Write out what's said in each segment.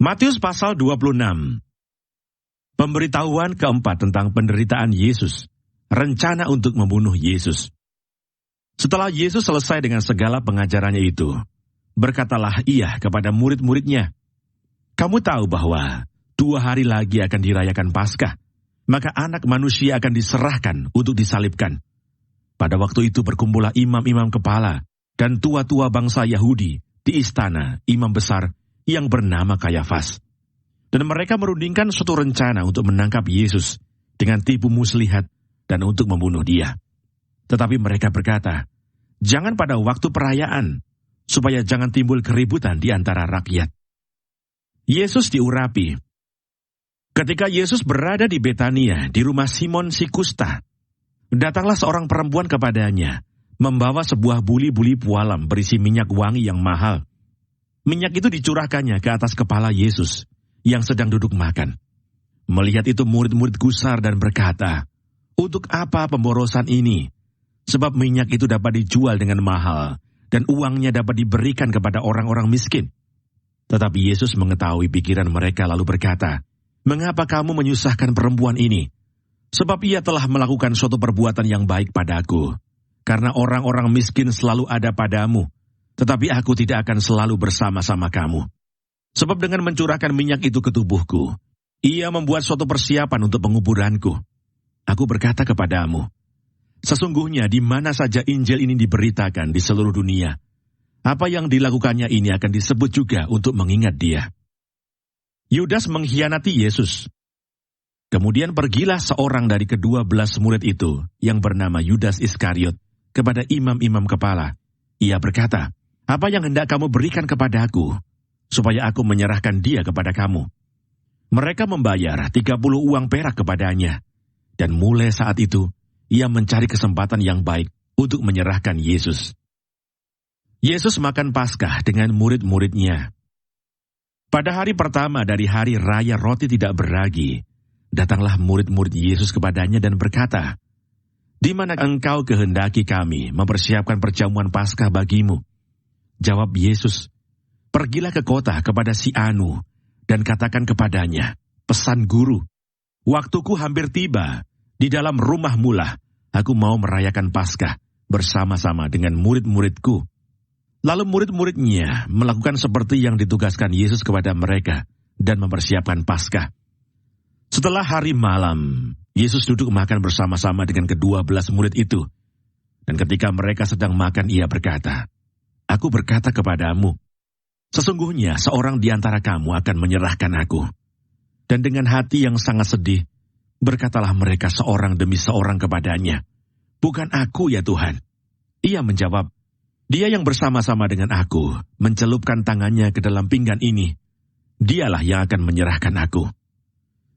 Matius pasal 26. Pemberitahuan keempat tentang penderitaan Yesus. Rencana untuk membunuh Yesus. Setelah Yesus selesai dengan segala pengajarannya itu, berkatalah ia kepada murid-muridnya, "Kamu tahu bahwa 2 hari lagi akan dirayakan Paskah, maka Anak Manusia akan diserahkan untuk disalibkan. Pada waktu itu berkumpullah imam-imam kepala dan tua-tua bangsa Yahudi di istana imam besar yang bernama Kayafas. Dan mereka merundingkan suatu rencana untuk menangkap Yesus dengan tipu muslihat dan untuk membunuh dia. Tetapi mereka berkata, 'Jangan pada waktu perayaan, supaya jangan timbul keributan di antara rakyat.' Yesus diurapi. Ketika Yesus berada di Betania, di rumah Simon si Kusta, datanglah seorang perempuan kepadanya, membawa sebuah buli-buli pualam berisi minyak wangi yang mahal. Minyak itu dicurahkannya ke atas kepala Yesus, yang sedang duduk makan. Melihat itu murid-murid gusar dan berkata, 'Untuk apa pemborosan ini? Sebab minyak itu dapat dijual dengan mahal, dan uangnya dapat diberikan kepada orang-orang miskin.' Tetapi Yesus mengetahui pikiran mereka lalu berkata, 'Mengapa kamu menyusahkan perempuan ini? Sebab ia telah melakukan suatu perbuatan yang baik padaku. Karena orang-orang miskin selalu ada padamu, tetapi aku tidak akan selalu bersama-sama kamu. Sebab dengan mencurahkan minyak itu ke tubuhku, ia membuat suatu persiapan untuk penguburanku. Aku berkata kepadamu, sesungguhnya di mana saja Injil ini diberitakan di seluruh dunia, apa yang dilakukannya ini akan disebut juga untuk mengingat dia.' Yudas mengkhianati Yesus. Kemudian pergilah seorang dari ke-12 murid itu, yang bernama Yudas Iskariot, kepada imam-imam kepala. Ia berkata, 'Apa yang hendak kamu berikan kepadaku, supaya aku menyerahkan dia kepada kamu?' Mereka membayar 30 uang perak kepadanya. Dan mulai saat itu, ia mencari kesempatan yang baik untuk menyerahkan Yesus. Yesus makan Paskah dengan murid-muridnya. Pada hari pertama dari hari raya roti tidak beragi, datanglah murid-murid Yesus kepadanya dan berkata, 'Di mana engkau kehendaki kami mempersiapkan perjamuan Paskah bagimu?' Jawab Yesus, 'Pergilah ke kota kepada si Anu, dan katakan kepadanya, pesan guru, waktuku hampir tiba, di dalam rumahmu lah aku mau merayakan Paskah bersama-sama dengan murid-muridku.' Lalu murid-muridnya melakukan seperti yang ditugaskan Yesus kepada mereka dan mempersiapkan Paskah. Setelah hari malam, Yesus duduk makan bersama-sama dengan ke-12 murid itu. Dan ketika mereka sedang makan, ia berkata, 'Aku berkata kepadamu, sesungguhnya seorang di antara kamu akan menyerahkan aku.' Dan dengan hati yang sangat sedih, berkatalah mereka seorang demi seorang kepadanya, 'Bukan aku ya Tuhan.' Ia menjawab, 'Dia yang bersama-sama dengan aku mencelupkan tangannya ke dalam pinggan ini, dialah yang akan menyerahkan aku.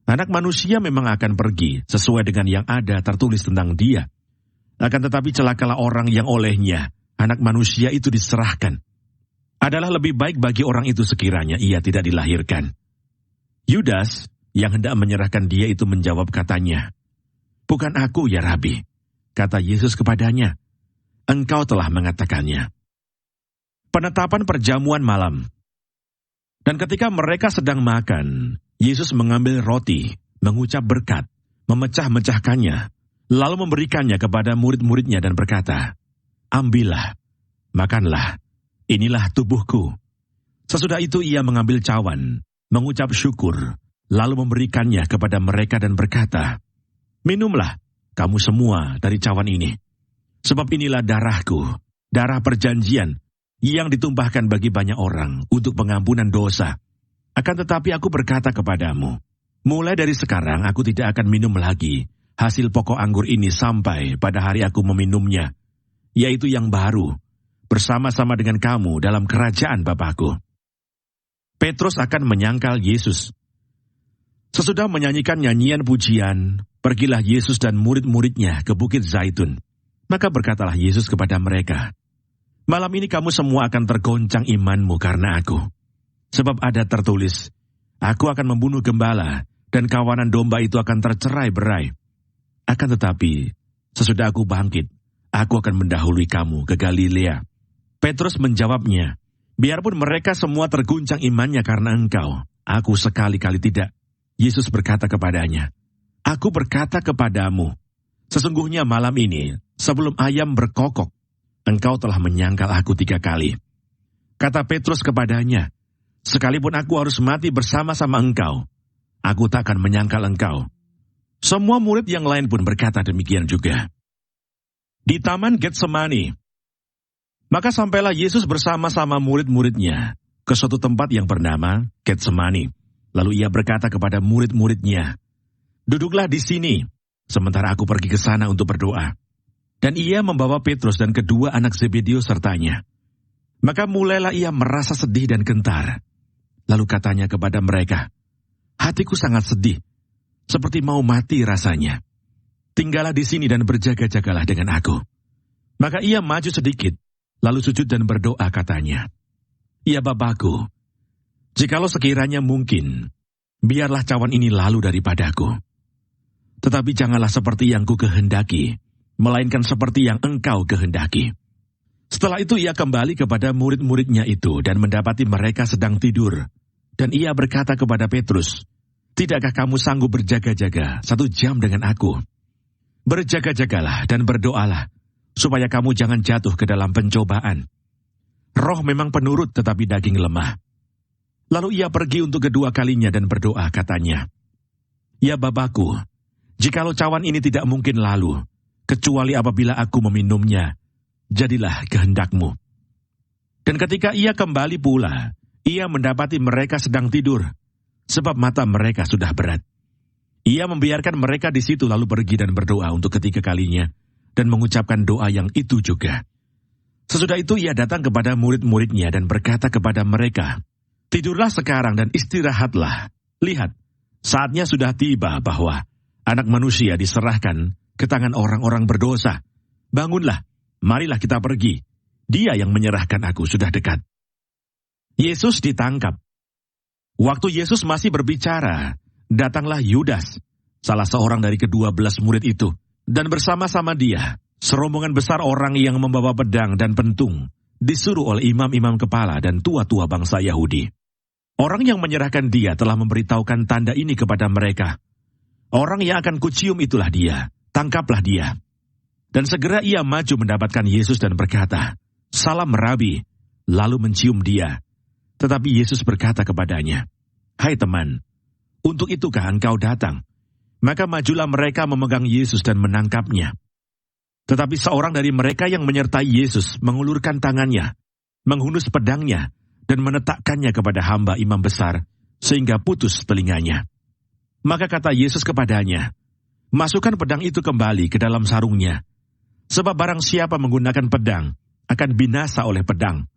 Anak Manusia memang akan pergi sesuai dengan yang ada tertulis tentang dia. Akan tetapi celakalah orang yang olehnya Anak Manusia itu diserahkan. Adalah lebih baik bagi orang itu sekiranya ia tidak dilahirkan.' Yudas yang hendak menyerahkan dia itu menjawab katanya, 'Bukan aku ya Rabi.' Kata Yesus kepadanya, 'Engkau telah mengatakannya.' Penetapan perjamuan malam. Dan ketika mereka sedang makan, Yesus mengambil roti, mengucap berkat, memecah-mecahkannya, lalu memberikannya kepada murid-muridnya dan berkata, 'Ambillah, makanlah, inilah tubuhku.' Sesudah itu ia mengambil cawan, mengucap syukur, lalu memberikannya kepada mereka dan berkata, 'Minumlah kamu semua dari cawan ini. Sebab inilah darahku, darah perjanjian, yang ditumpahkan bagi banyak orang untuk pengampunan dosa. Akan tetapi aku berkata kepadamu, mulai dari sekarang aku tidak akan minum lagi hasil pokok anggur ini sampai pada hari aku meminumnya, yaitu yang baru, bersama-sama dengan kamu dalam kerajaan Bapakku.' Petrus akan menyangkal Yesus. Sesudah menyanyikan nyanyian pujian, pergilah Yesus dan murid-muridnya ke Bukit Zaitun. Maka berkatalah Yesus kepada mereka, 'Malam ini kamu semua akan tergoncang imanmu karena aku. Sebab ada tertulis, aku akan membunuh gembala, dan kawanan domba itu akan tercerai-berai. Akan tetapi, sesudah aku bangkit, aku akan mendahului kamu ke Galilea.' Petrus menjawabnya, 'Biarpun mereka semua terguncang imannya karena engkau, Aku sekali-kali tidak. Yesus berkata kepadanya, Aku berkata kepadamu, sesungguhnya malam ini, sebelum ayam berkokok, engkau telah menyangkal aku 3 kali. Kata Petrus kepadanya, sekalipun aku harus mati bersama-sama engkau, aku tak akan menyangkal engkau. Semua murid yang lain pun berkata demikian juga. Di Taman Getsemani, maka sampailah Yesus bersama-sama murid-muridnya ke suatu tempat yang bernama Getsemani. Lalu ia berkata kepada murid-muridnya, Duduklah di sini, sementara aku pergi ke sana untuk berdoa. Dan ia membawa Petrus dan kedua anak Zebedeus sertanya. Maka mulailah ia merasa sedih dan gentar. Lalu katanya kepada mereka, Hatiku sangat sedih, seperti mau mati rasanya. Tinggallah di sini dan berjaga-jagalah dengan aku. Maka ia maju sedikit, lalu sujud dan berdoa katanya, Ya Bapakku, jikalau sekiranya mungkin, biarlah cawan ini lalu daripadaku. Tetapi janganlah seperti yang ku kehendaki, melainkan seperti yang engkau kehendaki. Setelah itu ia kembali kepada murid-muridnya itu dan mendapati mereka sedang tidur. Dan ia berkata kepada Petrus, Tidakkah kamu sanggup berjaga-jaga 1 jam dengan aku? Berjaga-jagalah dan berdoalah, supaya kamu jangan jatuh ke dalam pencobaan. Roh memang penurut tetapi daging lemah. Lalu ia pergi untuk kedua kalinya dan berdoa katanya, Ya Bapakku, jikalau cawan ini tidak mungkin lalu, kecuali apabila aku meminumnya, jadilah kehendakmu. Dan ketika ia kembali pula, ia mendapati mereka sedang tidur, sebab mata mereka sudah berat. Ia membiarkan mereka di situ lalu pergi dan berdoa untuk ketiga kalinya, dan mengucapkan doa yang itu juga. Sesudah itu ia datang kepada murid-muridnya dan berkata kepada mereka, Tidurlah sekarang dan istirahatlah. Lihat, saatnya sudah tiba bahwa Anak Manusia diserahkan ke tangan orang-orang berdosa. Bangunlah, marilah kita pergi. Dia yang menyerahkan aku sudah dekat. Yesus ditangkap. Waktu Yesus masih berbicara, datanglah Yudas, salah seorang dari ke-12 murid itu, dan bersama-sama dia, serombongan besar orang yang membawa pedang dan pentung, disuruh oleh imam-imam kepala dan tua-tua bangsa Yahudi. Orang yang menyerahkan dia telah memberitahukan tanda ini kepada mereka. Orang yang akan kucium itulah dia, tangkaplah dia. Dan segera ia maju mendapatkan Yesus dan berkata, Salam Rabi, lalu mencium dia. Tetapi Yesus berkata kepadanya, Hai teman, untuk itukah engkau datang? Maka majulah mereka memegang Yesus dan menangkapnya. Tetapi seorang dari mereka yang menyertai Yesus mengulurkan tangannya, menghunus pedangnya, dan menetakkannya kepada hamba imam besar, sehingga putus telinganya. Maka kata Yesus kepadanya, Masukkan pedang itu kembali ke dalam sarungnya, sebab barang siapa menggunakan pedang, akan binasa oleh pedang.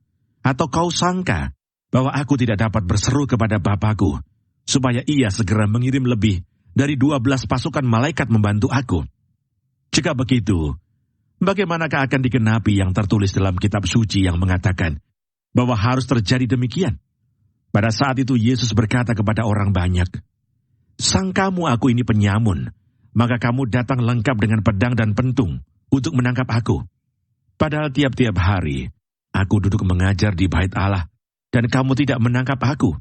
Atau kau sangka bahwa aku tidak dapat berseru kepada Bapakku, supaya ia segera mengirim lebih dari 12 pasukan malaikat membantu aku? Jika begitu, bagaimanakah akan digenapi yang tertulis dalam kitab suci yang mengatakan bahwa harus terjadi demikian? Pada saat itu Yesus berkata kepada orang banyak, Sangkamu aku ini penyamun, maka kamu datang lengkap dengan pedang dan pentung untuk menangkap aku. Padahal tiap-tiap hari aku duduk mengajar di bait Allah, dan kamu tidak menangkap aku.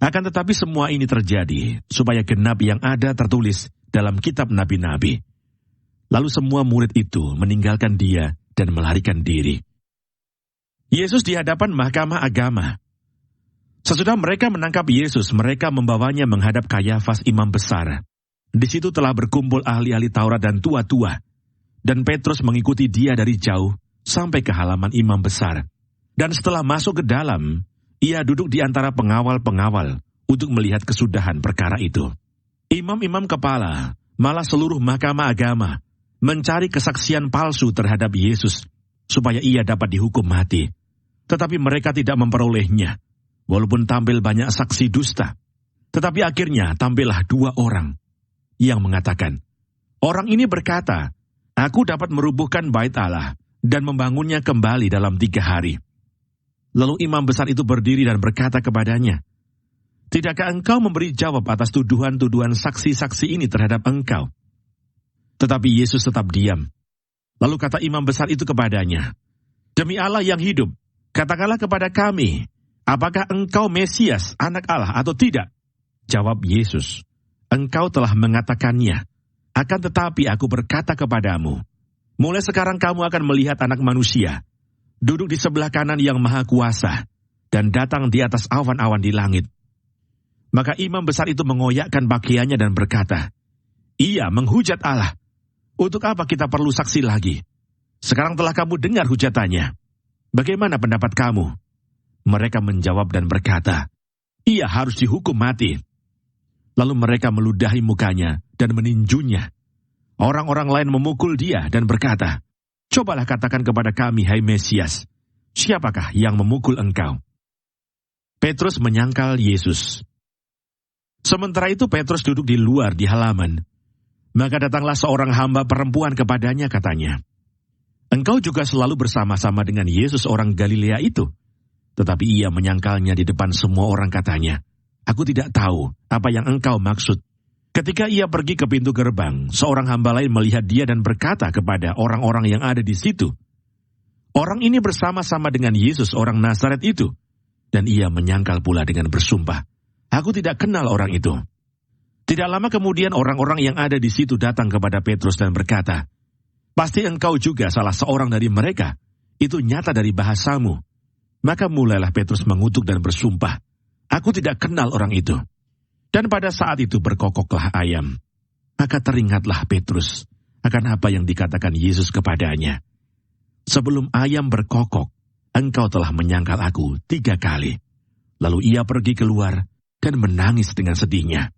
Akan tetapi semua ini terjadi supaya genap yang ada tertulis dalam kitab nabi-nabi. Lalu semua murid itu meninggalkan dia dan melarikan diri. Yesus di hadapan mahkamah agama. Sesudah mereka menangkap Yesus, mereka membawanya menghadap Kayafas imam besar. Di situ telah berkumpul ahli-ahli Taurat dan tua-tua. Dan Petrus mengikuti dia dari jauh sampai ke halaman imam besar. Dan setelah masuk ke dalam, ia duduk di antara pengawal-pengawal untuk melihat kesudahan perkara itu. Imam-imam kepala, malah seluruh mahkamah agama, mencari kesaksian palsu terhadap Yesus, supaya ia dapat dihukum mati. Tetapi mereka tidak memperolehnya, walaupun tampil banyak saksi dusta. Tetapi akhirnya tampillah 2 orang yang mengatakan, Orang ini berkata, Aku dapat merubuhkan bait Allah dan membangunnya kembali dalam 3 hari. Lalu imam besar itu berdiri dan berkata kepadanya, Tidakkah engkau memberi jawab atas tuduhan-tuduhan saksi-saksi ini terhadap engkau? Tetapi Yesus tetap diam. Lalu kata imam besar itu kepadanya, Demi Allah yang hidup, katakanlah kepada kami, apakah engkau Mesias, anak Allah atau tidak? Jawab Yesus, engkau telah mengatakannya. Akan tetapi aku berkata kepadamu, mulai sekarang kamu akan melihat Anak Manusia duduk di sebelah kanan Yang Maha Kuasa dan datang di atas awan-awan di langit. Maka imam besar itu mengoyakkan pakaiannya dan berkata, ia menghujat Allah. Untuk apa kita perlu saksi lagi? Sekarang telah kamu dengar hujatannya. Bagaimana pendapat kamu? Mereka menjawab dan berkata, ia harus dihukum mati. Lalu mereka meludahi mukanya dan meninjunya. Orang-orang lain memukul dia dan berkata, cobalah katakan kepada kami, hai Mesias, siapakah yang memukul engkau? Petrus menyangkal Yesus. Sementara itu Petrus duduk di luar di halaman. Maka datanglah seorang hamba perempuan kepadanya, katanya, engkau juga selalu bersama-sama dengan Yesus orang Galilea itu. Tetapi ia menyangkalnya di depan semua orang, katanya, aku tidak tahu apa yang engkau maksud. Ketika ia pergi ke pintu gerbang, seorang hamba lain melihat dia dan berkata kepada orang-orang yang ada di situ, orang ini bersama-sama dengan Yesus orang Nazaret itu. Dan ia menyangkal pula dengan bersumpah, aku tidak kenal orang itu. Tidak lama kemudian orang-orang yang ada di situ datang kepada Petrus dan berkata, pasti engkau juga salah seorang dari mereka. Itu nyata dari bahasamu. Maka mulailah Petrus mengutuk dan bersumpah, aku tidak kenal orang itu. Dan pada saat itu berkokoklah ayam. Maka teringatlah Petrus akan apa yang dikatakan Yesus kepadanya. Sebelum ayam berkokok, engkau telah menyangkal aku 3 kali. Lalu ia pergi keluar dan menangis dengan sedihnya.